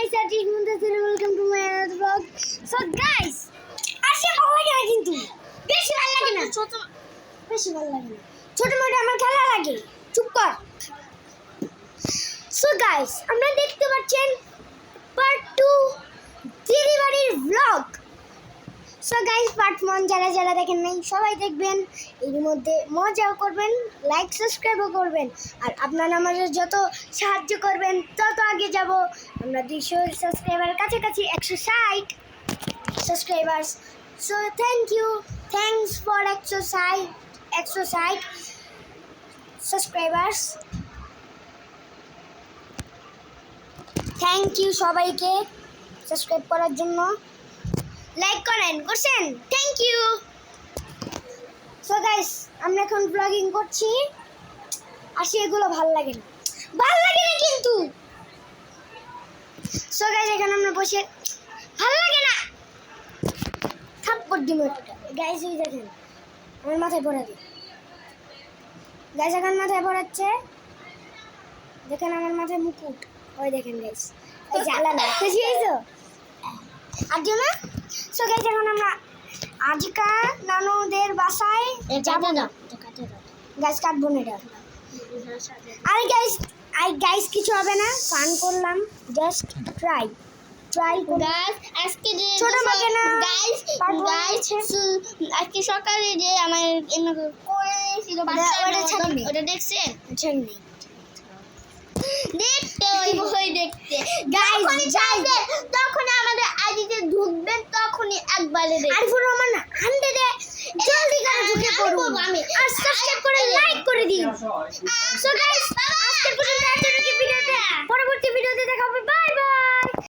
guys, Artish Muntasir, welcome to my another vlog. So guys, আসে ভালো লাগে না কিন্তু বেশি ভালো লাগে না বেশি ভালো লাগে না ছোট মোটো আমার খেলা লাগে চুপ কর। So guys, আমরা দেখতে পাচ্ছেন পার্ট 2 দিদি বাড়ির vlog. So guys, পার্ট 1 যারা দেখেন নাই সবাই দেখবেন, এর মধ্যে মজাও করবেন, লাইক সাবস্ক্রাইবও করবেন, আর আপনারা আমাদের যত সাহায্য করবেন তত আগে যাব। আমরা 200 সাবস্ক্রাইবার কাছাকাছি 160 subscribers. So thanks for 160 subscribers. Thank you সবাইকে সাবস্ক্রাইব করার জন্য, লাইক করছেন, থ্যাংক ইউ। সো গাইস, আমরা এখন ব্লগিং করছি, আসি এগুলো ভালো লাগে না কিন্তু। সো গাইস, এখানে আমরা বসে ভালো লাগে না থাপ্পড় দিব গাইস। এই দেখেন আমার মাথায় পড়া দিই গাইস, এখন মাথায় পড়াচ্ছে, দেখেন আমার মাথায় মুকুট, ওই দেখেন গাইস, ওই জ্বালা না খুশি হয়েছো আর না। সো গাইস, এখন আমরা আজকা নানুদের বাসায় যাবো না গাইস, কাটবো না এটা। আরে গাইস কিছু হবে না, ফান করলাম, জাস্ট ট্রাই গাইস আজকে যে ছোট মাকে না গাইস আজকে সকালে যে আমার করেছিল ওটা দেখছেন? দেখতে ওই দেখতে তখন আমাদের আইডিতে ঢুকবেন, তখনই একবারে আরিফুর রহমান 100 জলদি করে ঢুকে পড়ুন আর সাবস্ক্রাইব করে লাইক করে দিন। সো গাইস, আজকের পর্যন্ত এতটুকু ভিডিওতে, পরবর্তী ভিডিওতে দেখা হবে। বাই।